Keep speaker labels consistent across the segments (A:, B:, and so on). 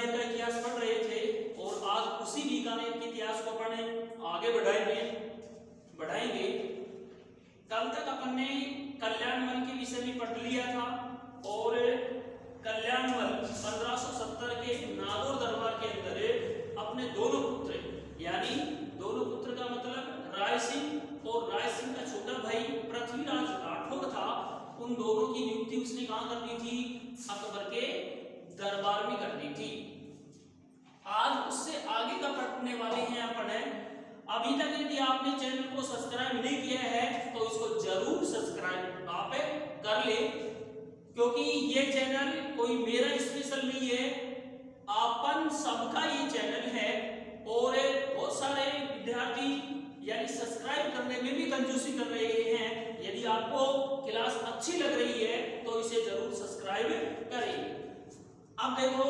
A: नेर का इतिहास पढ़ रहे थे और आज उसी बीकानेर के इतिहास को अपने आगे बढ़ाएंगे। कल तक अपन ने कल्याणमल के विषय में पढ़ लिया था और कल्याणमल 1570 के नागौर दरबार के अंदर अपने दोनों पुत्र, यानी दोनों पुत्र का मतलब राय सिंह और राय सिंह का छोटा भाई पृथ्वीराज राठौर था, उन दोनों की नियुक्ति उसने कहां करनी थी? अकबर के दरबार में करनी थी। आज उससे आगे का पढ़ने वाले हैं अपन। अभी तक यदि आपने चैनल को सब्सक्राइब नहीं किया है तो इसको जरूर सब्सक्राइब आप कर ले, क्योंकि ये चैनल कोई मेरा स्पेशल नहीं है, अपन सबका ये चैनल है। और बहुत सारे विद्यार्थी यानी सब्सक्राइब करने में भी कंजूसी कर रहे हैं। यदि आपको क्लास अच्छी लग रही है तो इसे जरूर सब्सक्राइब करें। अब देखो,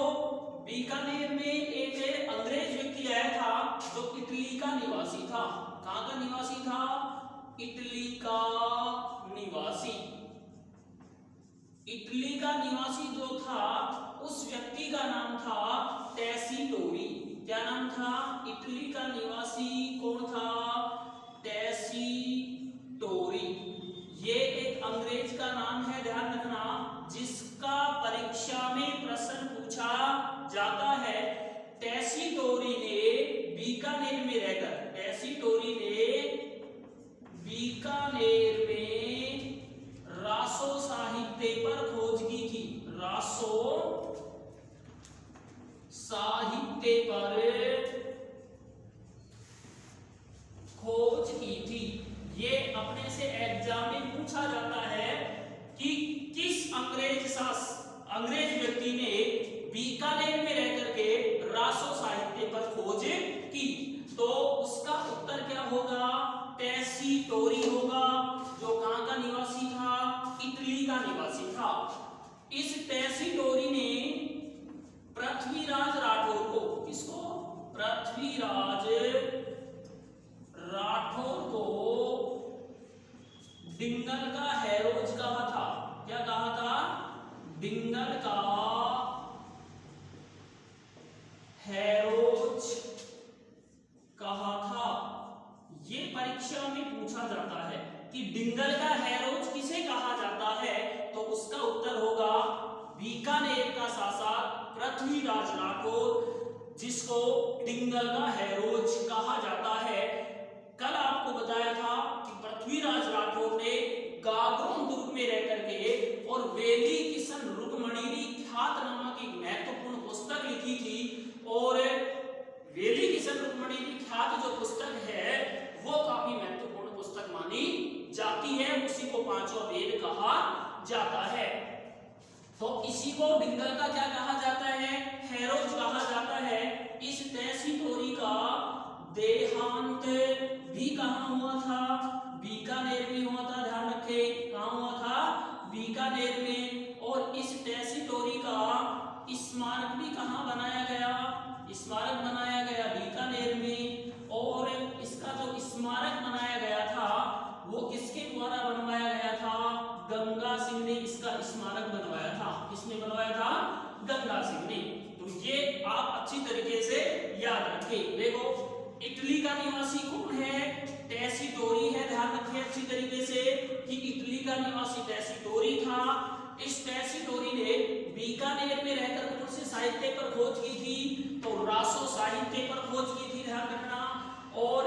A: बीकानेर में एक अंग्रेज व्यक्ति आया था जो इटली का निवासी था। कहां का निवासी था? इटली का निवासी। इटली का निवासी जो था उस व्यक्ति का नाम था टेसीटोरी। क्या नाम था? इटली का निवासी कौन था? टेसीटोरी। ये एक अंग्रेज का नाम है, ध्यान रखना, जिसका परीक्षा में प्रश्न पूछा जाता है। टेसीटोरी ने बीकानेर में रहकर, टेसीटोरी ने बीकानेर में रासो साहित्य पर खोज की थी। रासो साहित्य पर खोज की थी। ये अपने से एग्जाम में पूछा जाता है कि किस अंग्रेज व्यक्ति ने बीकानेर में रहकर के रासो साहित्य पर खोज की, तो उसका उत्तर क्या होगा? टेसीटोरी होगा, जो कहां का निवासी था? इटली का निवासी था। इस टेसीटोरी ने पृथ्वीराज राठौर को, किसको? पृथ्वीराज राठौर को डिंगल का हैरोज कहा था। क्या कहा था? डिंगल का हैरोज कहा था। ये परीक्षा में पूछा जाता है कि डिंगल का हैरोज किसे कहा जाता है, तो उसका उत्तर होगा बीकानेर का शासक पृथ्वीराज राठौर, जिसको डिंगल का हैरोज कहा जाता है। कल आपको बताया था कि पृथ्वीराज राठौर ने गागरोन दुर्ग में रहकर के और वेली किशन रुक्मणी ख्यात नामक एक महत्वपूर्ण पुस्तक लिखी थी। और वेली किशन रुक्मणी ख्यात जो पुस्तक है वो काफी महत्वपूर्ण पुस्तक मानी जाती है, उसी को पांचवा वेद कहा जाता है। तो इसी को डिंगल का क्या कहा जाता है? हैरोज कहा जाता है। इस टेसीटोरी का देहांत भी कहां हुआ था? बीकानेर में हुआ था, ध्यान रखे। कहां हुआ था? बीकानेर में। और इस टेसीटोरी का स्मारक भी कहां बनाया गया? स्मारक बनाया गया बीकानेर में। और इसका जो स्मारक बनाया गया था वो किसके द्वारा बनवाया गया था? गंगा सिंह ने इसका स्मारक बनवाया था। किसने बनवाया था? गंगा सिंह ने। तो ये आप अच्छी तरीके से याद रखें। देखो, इटली का निवासी कौन है? टेसीटोरी है। ध्यान रखें अच्छी तरीके से कि इटली का निवासी टेसीटोरी था। इस टेसीटोरी ने बीकानेर में रहकर कौन से साहित्य पर खोज की थी? तो रासो साहित्य पर खोज की थी, ध्यान रखना। और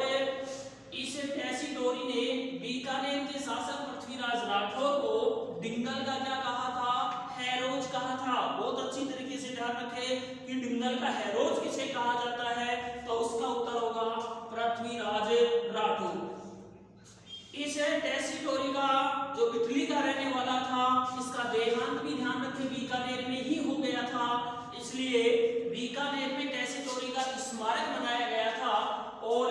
A: इस टेसीटोरी ने बीकानेर के शासक पृथ्वीराज राठौर को डिंगल का क्या कहा था? हैरोज कहा था। बहुत अच्छी तरीके से ध्यान रखें कि डिंगल का हैरोज किसे कहा जाता है, तो उसका उत्तर होगा पृथ्वीराज राठौर। इस टेसीटोरी का जो इटली का रहने वाला था, इसका देहांत भी ध्यान रखें बीकानेर में ही हो गया था, इसलिए बीकानेर में टेसीटोरी का स्मारक बनाया गया था। और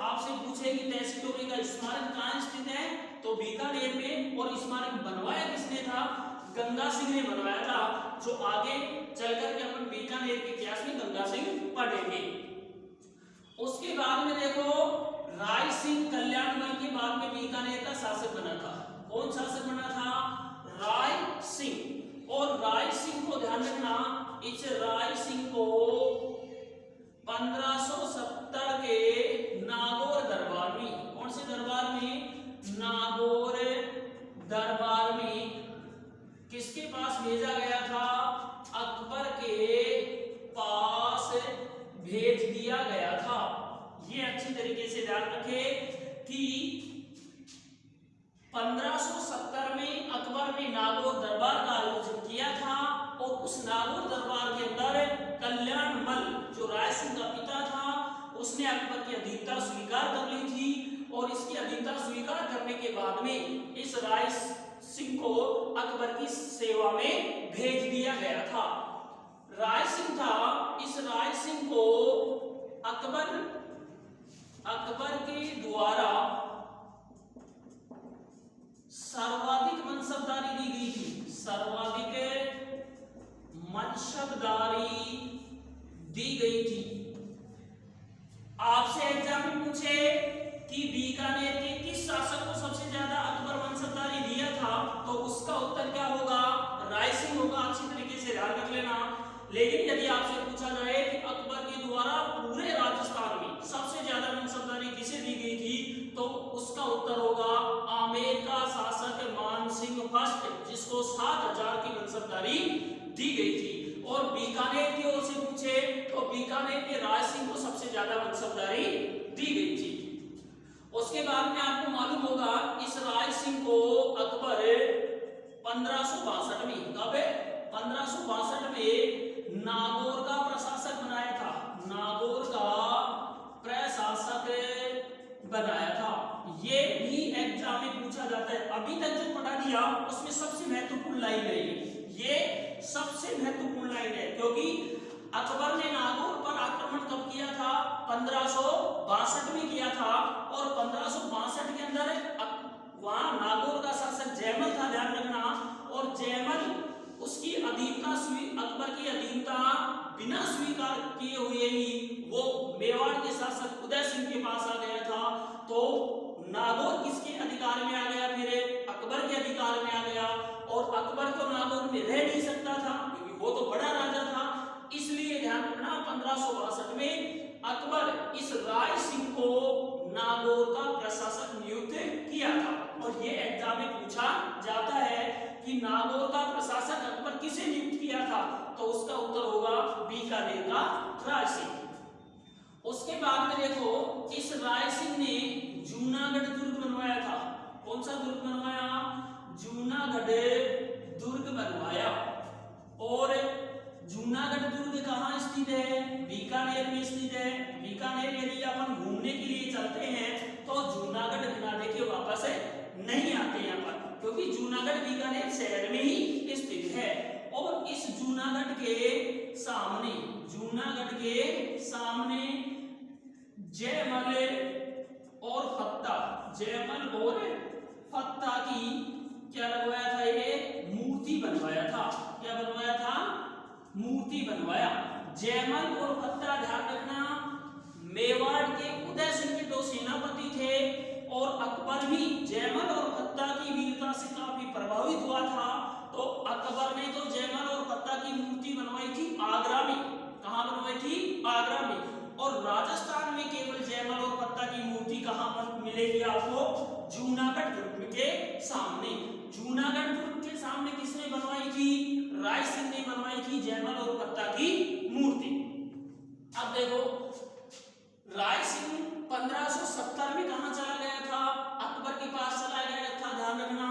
A: आपसे पूछे कि टेसीटोरी का स्मारक कहां स्थित है, तो बीकानेर में। और स्मारक बनवाया किसने था? गंगा सिंह ने बनवाया था, जो आगे चलकर के अपन बीकानेर के इतिहास में गंगा सिंह पढ़ेंगे। उसके बाद में देखो, राय सिंह कल्याणमल के बाद में बीकानेर का शासक बना था। कौन शासक बना था? राय सिंह। और राय सिंह को ध्यान रखना, इस राय सिंह को 1570 के नागौर दरबार में, कौन से दरबार में, नागौर दरबार में किसके पास भेजा गया था, अकबर के पास भेज दिया गया था। ये अच्छी तरीके से ध्यान रखें कि 1570 में अकबर ने नागौर दरबार का आयोजन किया था और उस नागौर दरबार के अंदर कल्याणमल जो राय सिंह का पिता था उसने अकबर की अधीनता स्वीकार कर ली थी और इसकी अधीनता स्वीकार करने के बाद में इस राय सिंह को अकबर की सेवा में भेज दिया गया था। राय सिंह था, इस राय सिंह को अकबर के द्वारा सर्वाधिक मनसबदारी दी गई थी, सर्वाधिक मनसबदारी दी गई थी। आपसे एग्जाम में पूछे कि बीकानेर के किस शासक को सबसे ज्यादा अकबर मनसबदारी दिया था, तो उसका उत्तर क्या होगा, राय सिंह होगा। अच्छी तरीके से ध्यान रख लेना। लेकिन यदि आपसे पूछा जाए कि अकबर के द्वारा पूरे राजस्थान में सबसे ज्यादा मनसबदारी किसे दी गई थी, तो उसका उत्तर होगा आमेर का शासक मानसिंह फर्स्ट, जिसको 7000 की मनसबदारी दी गई थी। और बीकानेर की ओर से पूछे तो बीकानेर के राय सिंह को सबसे ज्यादा मनसबदारी दी गई थी। उसके बाद में आपको मालूम होगा इस राय सिंह को अकबर 1562 में, कब 1562 में नागौर का प्रशासक बनाया था, नागौर का प्रशासक बनाया था। ये भी एग्जाम में पूछा जाता है। अभी तक जो पढ़ा दिया उसमें सबसे महत्वपूर्ण लाइन है ये सबसे महत्वपूर्ण लाइन है, क्योंकि अकबर ने नागौर पर आक्रमण कब किया था, 1562 में किया था। और 1562 के अंदर वहां नागौर का शासक जयमल था, ध्यान रखना। और जयमल उसकी अधीनता अकबर की अधीनता बिना स्वीकार किए हुए ही वो मेवाड़ के शासक उदय सिंह के पास आ गया था। तो नागौर किसके अधिकार में आ गया, फिर अकबर के अधिकार में आ गया। और अकबर तो नागौर में रह नहीं सकता था क्योंकि वो तो बड़ा राजा था। इसलिए ध्यान रखना 1562 में अकबर इस राय सिंह को नागौर का प्रशासक नियुक्त किया था। और ये एग्जाम में पूछा जाता है कि नागौर का प्रशासक अकबर किसे नियुक्त किया था, तो उसका उत्तर होगा बीकानेर का राय सिंह। उसके बाद में देखो इस राय सिंह ने जूनागढ़ दुर्ग बनवाया था। कौन सा दुर्ग बनवाया, जूनागढ़ दुर्ग बनवाया। और जूनागढ़ दुर्ग कहाँ स्थित है, बीकानेर में स्थित है। बीकानेर यदि अपन घूमने के लिए चलते हैं तो जूनागढ़ बिना देखे वापस नहीं आते यहाँ पर, क्योंकि जूनागढ़ बीकानेर शहर में ही स्थित है। और इस जूनागढ़ के सामने जयमल और फत्ता की क्या लगवाया था, ये मूर्ति बनवाया था। क्या बनवाया था, मूर्ति बनवाया। जयमल और फत्ता, ध्यान रखना, मेवाड़ के उदय सिंह के दो सेनापति थे। और अकबर भी जयमल और फत्ता की वीरता से काफी प्रभावित हुआ था। तो अकबर ने तो जयमल और फत्ता की मूर्ति बनवाई थी आगरा में। कहां बनवाई थी, आगरा में। और राजस्थान में केवल जयमल और फत्ता की मूर्ति कहां पर मिलेगी आपको, जूनागढ़ दुर्ग के सामने। जूनागढ़ दुर्ग के सामने किसने बनवाई थी, राय सिंह ने बनवाई थी जयमल और फत्ता की मूर्ति। अब देखो राय सिंह 1570 में कहां चला गया था, अकबर के पास चला गया था, ध्यान रखना।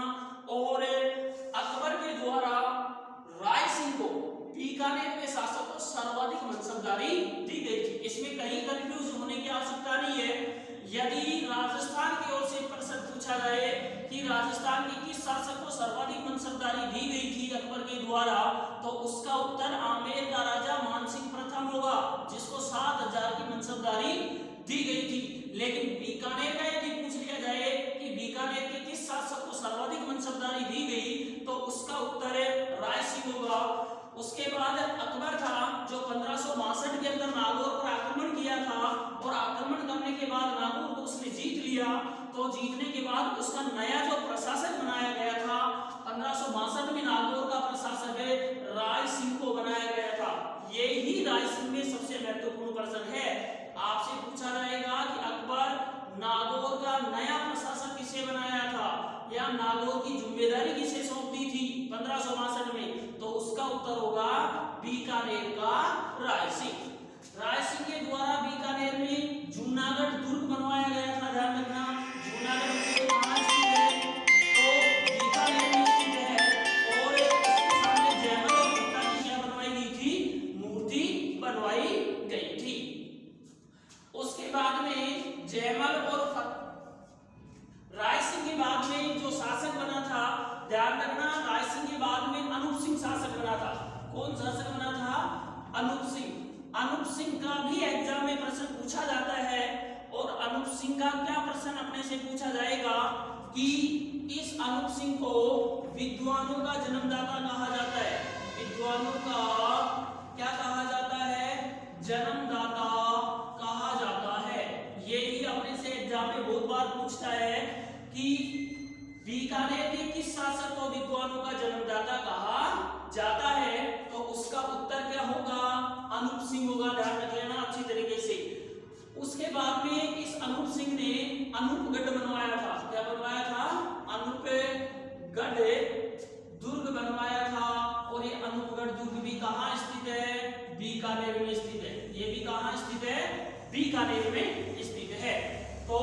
A: और अकबर के द्वारा राय सिंह को बीकानेर के शासक को सर्वाधिक मनसबदारी दी गई थी। इसमें कहीं कंफ्यूज होने की आवश्यकता नहीं है। यदि राजस्थान की ओर से प्रश्न पूछा जाए कि राजस्थान के किस शासक को सर्वाधिक मनसबदारी दी गई थी अकबर के द्वारा, तो उसका उत्तर आमेर का राजा मानसिंह प्रथम होगा, जिसको 7000 की मनसबदारी दी गई थी। लेकिन बीकानेर का यदि पूछ लिया जाए कि बीकानेर के किस शासक को सर्वाधिक मनसबदारी दी गई, तो उसका उत्तर राय सिंह होगा। उसके बाद अकबर था जो 1562 के अंदर नागौर पर आक्रमण किया था। और आक्रमण करने के बाद नागौर को उसने जीत लिया। तो जीतने के बाद उसका नया जो प्रशासक बनाया गया था 1562 में नागौर का प्रशासक राय सिंह को बनाया गया था। ये ही राय सिंह में सबसे महत्वपूर्ण प्रश्न है आपसे पूछा जाएगा कि अकबर नागौर का नया प्रशासक किसे बनाया था या नागौर की जिम्मेदारी किसे सौंप दी थी 1562 में, तो उसका उत्तर होगा बीकानेर का राय सिंह। राय सिंह के द्वारा बीकानेर में जूनागढ़ दुर्ग बनवाया गया था। ध्यान रखना, जूनागढ़ दुर्ग कहाँ स्थित है, तो बीकानेर में स्थित है। और इसके सामने जयमल और भट्टा की क्या बनवाई गई थी, मूर्ति बनवाई गई थी। उसके बाद में जयमल और राय सिंह के बाद में जो शासक बना था, ध्यान रखना, राय सिंह के बाद में अनूप सिंह शासक बना था। कौन शासक बना था, अनूप सिंह। अनूप सिंह का भी एग्जाम में प्रश्न पूछा जाता है और अनूप सिंह का क्या प्रश्न अपने से पूछा जाएगा कि इस अनूप सिंह को विद्वानों का जन्मदाता कहा जाता है। विद्वानों का क्या कहा जाता है, जन्मदाता कहा जाता है। ये ही अपने से एग्जाम में बहुत बार पूछता है कि बीकानेर के किस शासक को विद्वानों का जन्मदाता कहा जाता है, तो उसका उत्तर क्या होगा, अनूप सिंह होगा। ध्यान रख लेना अच्छी तरीके से। उसके बाद में इस अनूप सिंह ने अनूपगढ़ बनवाया था। क्या बनवाया था, अनूपगढ़ दुर्ग बनवाया था। और ये अनूपगढ़ दुर्ग भी कहाँ स्थित है, बीकानेर में स्थित है। ये भी कहाँ स्थित है, बीकानेर में स्थित है। तो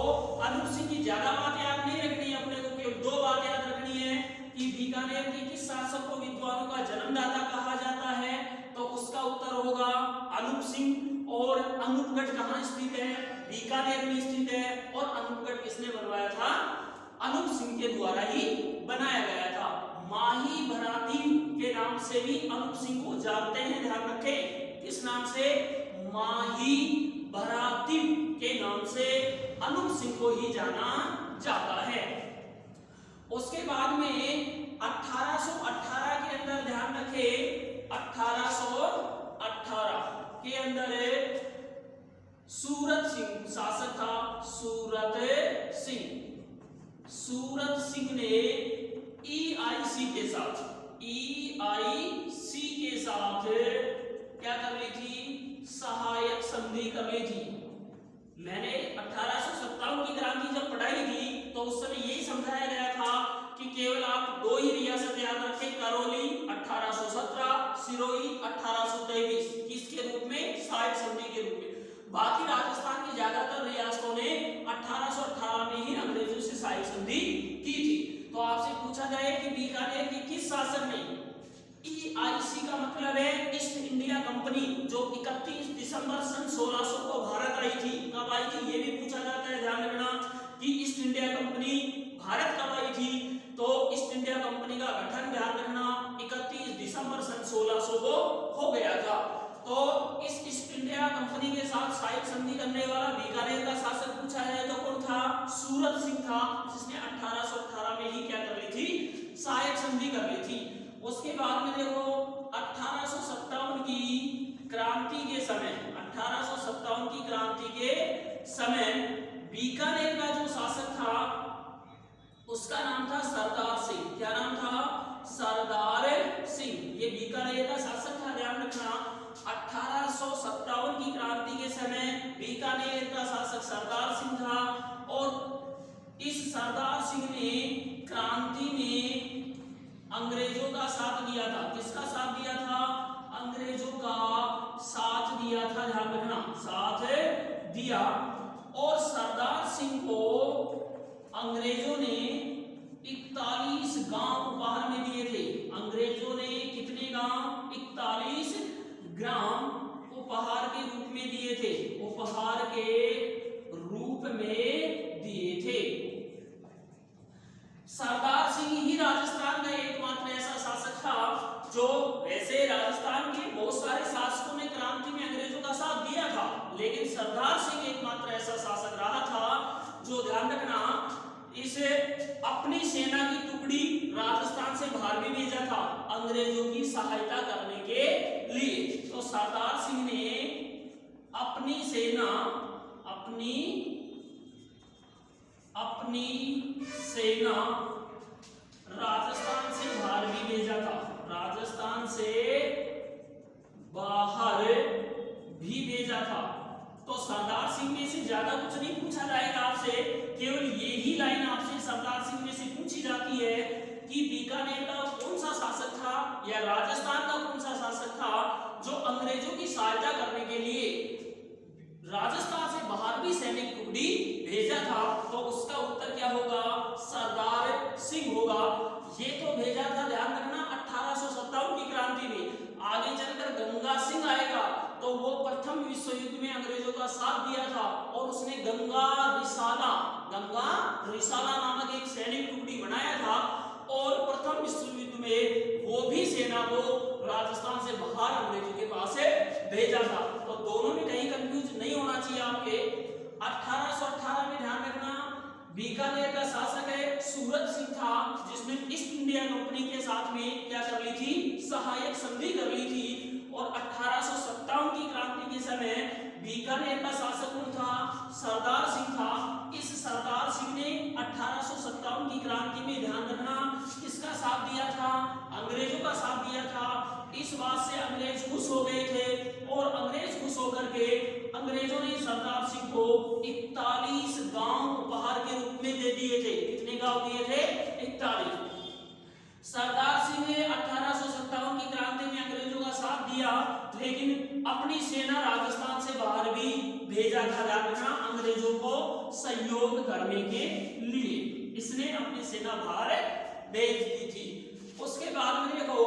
A: अनूप सिंह की ज्यादा बात याद नहीं रखनी है, अपने को केवल दो बात याद रखनी है कि बीकानेर के किस शासक को विद्वानों का जन्मदाता कहा जाता है, तो उसका उत्तर होगा अनूप सिंह। और अनूपगढ़ कहाँ स्थित है, बीकानेर में स्थित है। और अनूपगढ़ किसने बनवाया था, अनूप सिंह के द्वारा ही बनाया गया था। माही भराती के नाम से भी अनूप सिंह को जानते हैं। ध्यान रखें, किस नाम से, माही भराती के नाम से अनूप सिंह को ही जाना जाता है। उसके बाद में 1818 के अंदर, ध्यान रखें, 1818 के अंदर सूरत सिंह शासक था। सूरत सिंह ने EIC के साथ क्या कर ली थी, सहायक संधि कर ली थी। मैंने 1857 की क्रांति जब पढ़ाई थी तो उस समय यही समझाया गया था कि केवल आप दो ही रियासत याद रखें, करौली 1817, सिरोही 1823, किसके रूप में, सहायक संधि के रूप में। बाकी राजस्थान की ज्यादातर रियासतों ने 1818 में ही अंग्रेजों से सहायक संधि की थी। तो आपसे पूछा जाए कि बीकानेर के किस शासक ने, EIC का मतलब है ईस्ट इंडिया कंपनी, जो 31 दिसंबर सन 1600 को भारत आई थी। कब आई थी, ये भी पूछा जाता है। ध्यान रखना कि ईस्ट इंडिया कंपनी भारत कब आई थी, तो ईस्ट इंडिया कंपनी का गठन, ध्यान रखना, 31 दिसंबर सन 1600 को हो गया था। तो इस ईस्ट इंडिया कंपनी के साथ सहायक संधि करने वाला बीकानेर का शासक पूछा जाए तो कौन था, सूरत सिंह था, जिसने 1818 में ही क्या कर ली थी, सहायक संधि कर ली थी। उसके बाद में देखो 1857 की क्रांति के समय, 1857 की क्रांति के समय बीकानेर का जो शासक था उसका नाम था सरदार सिंह। क्या नाम था, सरदार सिंह। ये बीकानेर का शासक था। ध्यान रखना, 1857 की क्रांति के समय बीकानेर का शासक सरदार सिंह था। और इस सरदार सिंह ने क्रांति में अंग्रेजों का साथ दिया था। किसका साथ दिया था, अंग्रेजों का साथ दिया था। ध्यान रखना, साथ दिया। और सरदार सिंह को अंग्रेजों ने 41 गांव उपहार में दिए थे। अंग्रेजों ने कितने गांव, 41 ग्राम उपहार के रूप में दिए थे, उपहार के रूप में दिए थे। सरदार सिंह ही राजस्थान का एकमात्र ऐसा शासक था जो, वैसे राजस्थान के बहुत सारे शासकों ने क्रांति में अंग्रेजों का साथ दिया था, लेकिन सरदार सिंह एकमात्र ऐसा शासक रहा था जो, ध्यान रखना, इसे अपनी सेना की टुकड़ी राजस्थान से बाहर भी भेजा था अंग्रेजों की सहायता करने के लिए। तो सरदार सिंह ने अपनी सेना राजस्थान से बाहर भी भेजा था, राजस्थान से बाहर भी भेजा था। तो सरदार सिंह में से ज्यादा कुछ नहीं पूछा जाएगा आपसे, केवल यही लाइन आपसे सरदार सिंह में से पूछी जाती है कि बीकानेर का कौन सा शासक था या राजस्थान का कौन सा शासक था जो अंग्रेजों की सहायता करने के लिए राजस्थान से बाहर भी सैनिक टुकड़ी भेजा था। तो उसका उत्तर क्या होगा, सरदार सिंह होगा। ये तो भेजा था, ध्यान रखना, 1857 की क्रांति में। आगे चलकर गंगा सिंह आएगा तो वो प्रथम विश्व युद्ध में अंग्रेजों का साथ दिया था और उसने गंगा रिसाला नामक एक सैनिक टुकड़ी बनाया था और प्रथम विश्व युद्ध में वो भी सेना को राजस्थान से बाहर अंग्रेजों के पास भेजा था। तो दोनों में कहीं कंफ्यूज नहीं होना चाहिए आपके। 1818 में ध्यान रखना, बीकानेर का शासक है सूरत सिंह था, जिसने ईस्ट इंडिया कंपनी के साथ में क्या कर ली थी, सहायक संधि कर ली थी। और 1857 की क्रांति के समय बीकानेर का शासक कौन था, सरदार सिंह था। इस सरदार सिंह ने 1857 की क्रांति में, ध्यान रखना, किसका साथ दिया था, अंग्रेजों का साथ दिया था। इस बात से अंग्रेज खुश हो गए थे और अंग्रेज खुश होकर के अंग्रेजों ने सरदार सिंह को 41 गांव उपहार के रूप में दे दिए थे। कितने गांव दिए थे, 41। सरदार सिंह ने 1857 की क्रांति में अंग्रेजों का साथ दिया, लेकिन अपनी सेना राजस्थान से बाहर भी भेजा था, ध्यान रखना, अंग्रेजों को सहयोग करने के लिए इसने अपनी सेना बाहर भेज दी थी। उसके बाद में देखो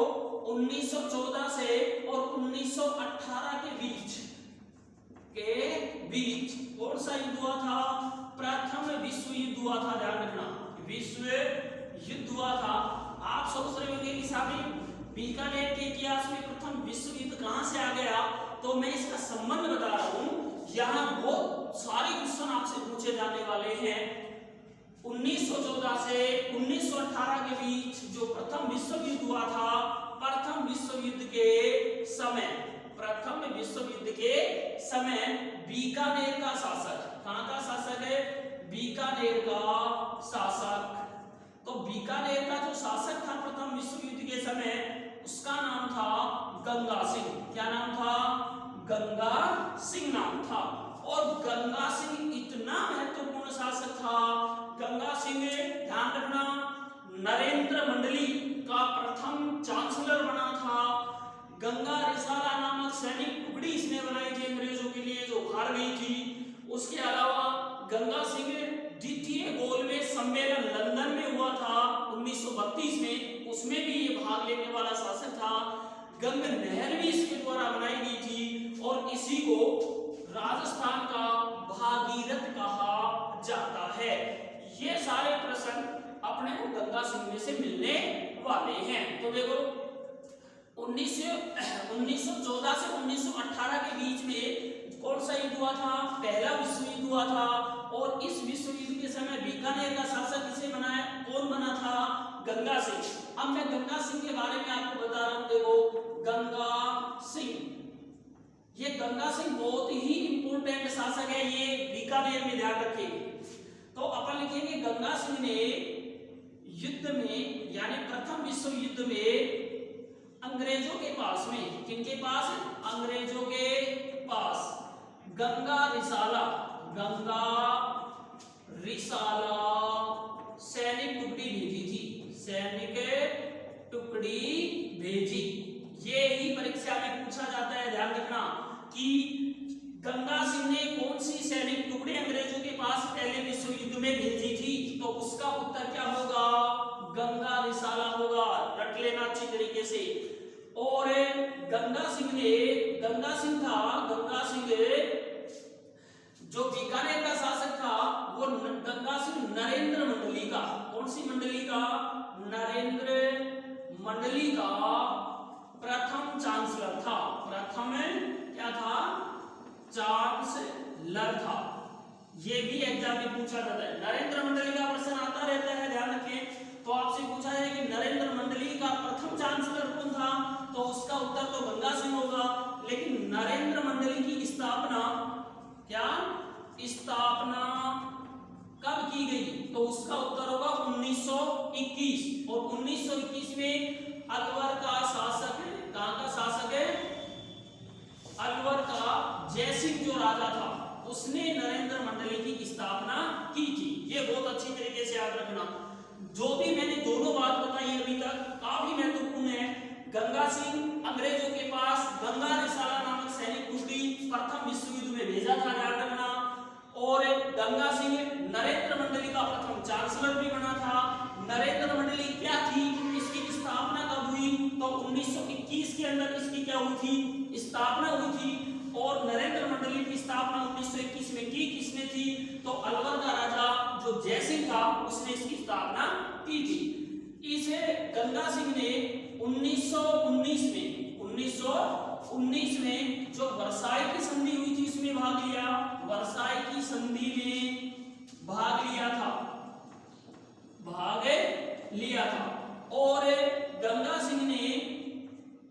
A: 1914 से और 1918 के बीच कौन सा युद्ध हुआ था, प्रथम विश्व युद्ध हुआ था। ध्यान रखना, विश्व युद्ध हुआ था। आप सोच रहे होंगे कि साहब बीकानेर के इतिहास में प्रथम विश्व युद्ध कहां से आ गया, तो मैं इसका संबंध बता रहा हूं। यहाँ बहुत सारे क्वेश्चन आपसे पूछे जाने वाले हैं। 1914 से 1918 के बीच जो प्रथम विश्व युद्ध हुआ था, प्रथम विश्व युद्ध के समय बीकानेर का शासक, कहां का शासक है, बीकानेर का शासक। तो बीकानेर का जो शासक था प्रथम विश्व युद्ध के समय, उसका नाम था गंगा सिंह। क्या नाम था, गंगा सिंह नाम था। और गंगा सिंह इतना महत्वपूर्ण शासक था, गंगा सिंह, ध्यान रखना, नरेंद्र मंडली का प्रथम चांसलर बना था। गंगा रिसाला नामक सैनिक टुकड़ी इसने बनाई थी अंग्रेजों के लिए जो हार गई थी। उसके अलावा गंगा सिंह द्वितीय गोलमेज सम्मेलन लंदन में हुआ था 1932 में, उसमें भी ये भाग लेने वाला शासक था। गंग नहर भी इसके द्वारा बनाई गई थी और इसी को राजस्थान का भागीरथ कहा जाता है। ये सारे प्रश्न अपने को गंगा सिंह में से मिलने वाले हैं। तो देखो 1914 से 1918 के बीच में कौन सा युद्ध हुआ था, पहला विश्व युद्ध हुआ था। और इस विश्व युद्ध के समय बीकानेर का शासक किसे बनाया, कौन बना था, गंगा सिंह। अब मैं गंगा सिंह के बारे में आपको बता रहा हूं। देखो गंगा सिंह, ये गंगा सिंह बहुत ही इंपोर्टेंट शासक है, ये बीकानेर में ध्यान रखेंगे। तो अपन लिखेंगे गंगा सिंह ने युद्ध में, यानी प्रथम विश्व युद्ध में अंग्रेजों के पास में, किनके पास, अंग्रेजों के पास गंगा रिसाला सैनिक टुकड़ी भेजी थी, सैनिक टुकड़ी भेजी। ये ही परीक्षा में पूछा जाता है, ध्यान रखना, कि गंगा सिंह ने कौन सी सैनिक टुकड़ी अंग्रेजों के पास पहले विश्व युद्ध में भेजी थी, तो उसका उत्तर क्या होगा, गंगा रिसाला होगा। रट लेना अच्छी तरीके से। और गंगा सिंह जो बीकानेर का शासक था, वो गंगा सिंह नरेंद्र मंडली का, कौन सी मंडली का, नरेंद्र मंडली का प्रथम चांसलर था। प्रथम क्या था, चांसलर था। ये भी एग्जाम में पूछा जाता है, नरेंद्र मंडली का प्रश्न आता रहता है, ध्यान रखें। तो आपसे पूछा है कि नरेंद्र मंडली का प्रथम चांसलर कौन था, तो उसका उत्तर तो गंगा सिंह होगा। लेकिन नरेंद्र मंडली की स्थापना कब की गई, तो उसका उत्तर होगा 1921। और 1921 में अलवर का शासक, कहां का शासक है, अलवर का जयसिंह जो राजा था, उसने नरेंद्र मंडली की स्थापना की थी। ये बहुत अच्छी तरीके से याद रखना। जो भी मैंने दोनों बात बताई अभी तक काफी महत्वपूर्ण है। गंगा सिंह अंग्रेजों के पास गंगा रिसाला नामक सैनिक टुकड़ी प्रथम विश्व युद्ध में भेजा था, ध्यान रखना। और गंगा सिंह नरेंद्र मंडली का प्रथम चांसलर भी बना था। नरेंद्र मंडली क्या थी, इसकी स्थापना कब हुई, तो 1921 के अंदर इसकी क्या हुई थी, स्थापना हुई थी। और नरेंद्र मंडली की स्थापना 1921 में की किसने थी, तो अलवर का राजा जो जयसिंह था उसने इसकी स्थापना की थी। इसे गंगा सिंह ने 1919 में जो वर्साई की संधि हुई थी इसमें भाग लिया, वर्साई की संधि में भाग लिया था। और गंगा सिंह ने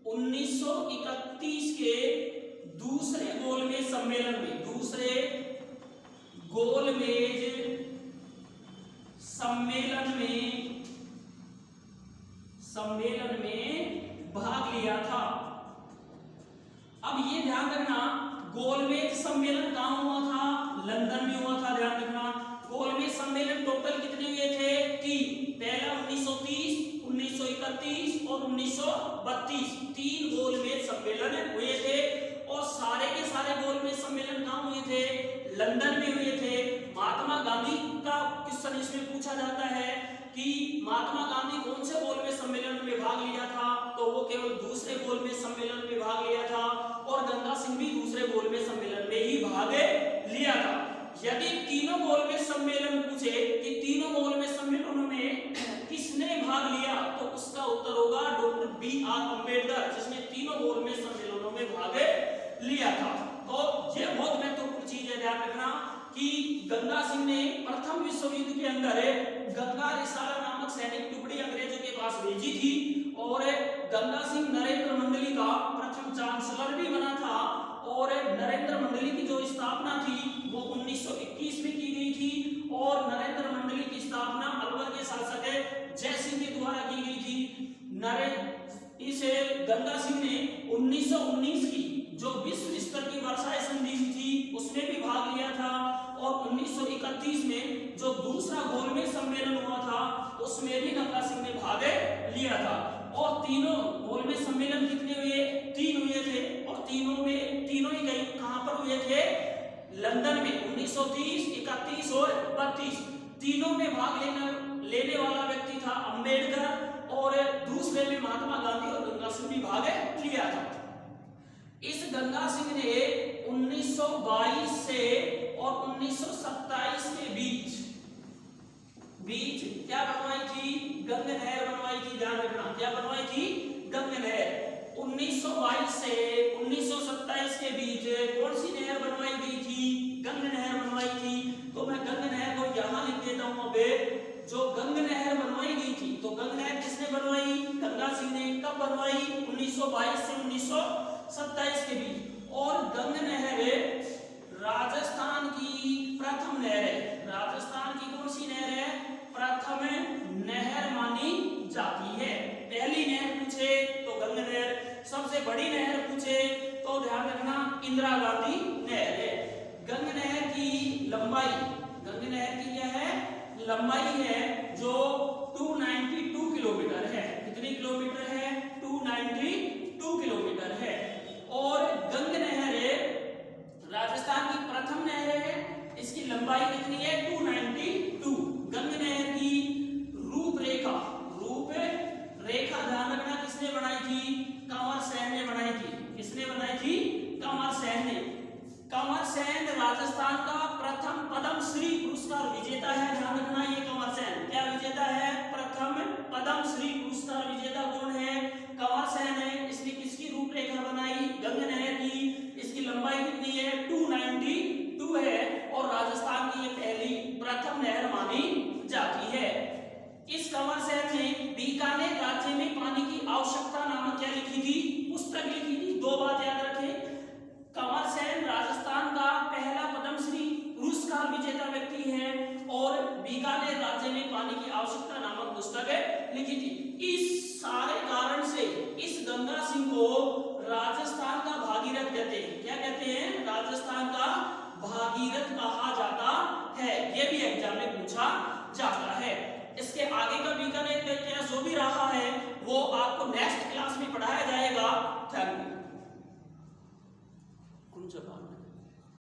A: 1931 के दूसरे गोलमेज सम्मेलन में भाग लिया था। अब ये ध्यान रखना, गोलमेज सम्मेलन कहां हुआ था, लंदन में हुआ था, ध्यान रखना। गोलमेज सम्मेलन टोटल कितने हुए थे, 3। पहला 1930, 1931 और 1932, 3 गोलमेज सम्मेलन हुए थे। और सारे के सारे गोलमेज सम्मेलन कहां हुए थे, लंदन में हुए थे। महात्मा गांधी का क्वेश्चन इसमें पूछा जाता है कि महात्मा गांधी कौन से गोलमेज सम्मेलन में भाग लिया था, तो वो केवल दूसरे गोलमेज सम्मेलन में भाग लिया था। और गंगा सिंह भी दूसरे गोलमेज सम्मेलन में ही भाग लिया था। यदि तीनों गोलमेज सम्मेलन पूछे कि तीनों गोलमेज सम्मेलनों में किसने भाग लिया, तो उसका उत्तर होगा डॉक्टर बी.आर. अम्बेडकर, जिसने तीनों गोलमेज सम्मेलनों में भाग लिया था। तो ये बहुत महत्वपूर्ण चीज है, ध्यान रखना कि गंगा सिंह ने प्रथम विश्व युद्ध के अंदर गंगा रिसाला नामक सैनिक टुकड़ी अंग्रेजों के पास भेजी थी। और गंगा सिंह नरेंद्र मंडली का प्रथम चांसलर भी बना था। और नरेंद्र मंडली की जो स्थापना थी वो 1921 में की गई थी। और नरेंद्र मंडली की स्थापना अलवर के शासक जयसिंह के द्वारा की गई थी। इसे गंगा सिंह ने 1919 की जो विश्व स्तर की वर्साई संधि थी उसमें भी भाग लिया था। और 1931 में जो दूसरा गोलमेज सम्मेलन हुआ था उसमें भी गंगा सिंह ने भाग लिया था। और तीनों गोलमेज सम्मेलन कितने हुए, 3 हुए थे। और तीनों ही कहां पर हुए थे, लंदन में 1930, 31 और 32। तीनों में भाग लेने वाला व्यक्ति था अम्बेडकर। और दूसरे में महात्मा गांधी और गंगा सिंह भी भाग लिया था। इस गंगा सिंह ने 1922 से और 1927 के बीच क्या बनवाई थी, गंग नहर बनवाई थी, ध्यान रखना। क्या बनवाई थी, गंग नहर। 1922 से 1927 के बीच कौन सी नहर बनवाई गई थी, गंग नहर बनवाई थी। तो मैं गंग नहर को यहां लिख देता हूं। अबे जो गंग नहर बनवाई गई थी, तो गंग नहर किसने बनवाई, गंगा सिंह ने। कब बनवाई, 1922 से 1927 के बीच। और गंग नहर राजस्थान की प्रथम नहर है। राजस्थान की कौन सी नहर है, प्रथम नहर मानी जाती है। पहली नहर पूछे तो गंग नहर, सबसे बड़ी नहर पूछे तो ध्यान रखना इंदिरा गांधी नहर है। गंग नहर की लंबाई, गंग नहर की क्या है, लंबाई है जो 292 किलोमीटर है। कितनी किलोमीटर है, 292 किलोमीटर है। और गंग नहर राजस्थान की प्रथम नहर है, इसकी लंबाई कितनी है, 292। गंग नहर की रूपरेखा ध्यान रखना किसने बनाई थी, कंवर सेन ने बनाई थी। किसने बनाई थी, कंवर सेन ने। कंवर सेन राजस्थान का प्रथम पद्मश्री पुरस्कार विजेता है, ध्यान रखना। ये कंवर सेन क्या विजेता है, प्रथम पद्मश्री पुरस्कार विजेता कौन है, कंवर सेन है। इसने किसकी रूपरेखा बनाई, गंग नहर की। इसकी लंबाई कितनी है, 292 है। और राजस्थान की ये पहली प्रथम नहर मानी जाती है। इस कंवर सेन ने बीकानेर राज्य में पानी की आवश्यकता नामक क्या लिखी थी, पुस्तक लिखी थी। 2 बात याद रखें, कंवर सेन राजस्थान का पहला पद्मश्री पुरस्कार विजेता व्यक्ति है और बीकानेर राज्य में पानी की आवश्यकता नामक पुस्तक लिखी थी। इस सारे कारण से इस गंगा सिंह को राजस्थान का भागीरथ कहते हैं। क्या कहते हैं, राजस्थान का भागीरथ भागीरथ कहा जाता है। ये भी एग्जाम में पूछा जाता है। इसके आगे का बीकानेर का इतिहास जो भी रहा है वो आपको नेक्स्ट क्लास में पढ़ाया जाएगा। Thank you.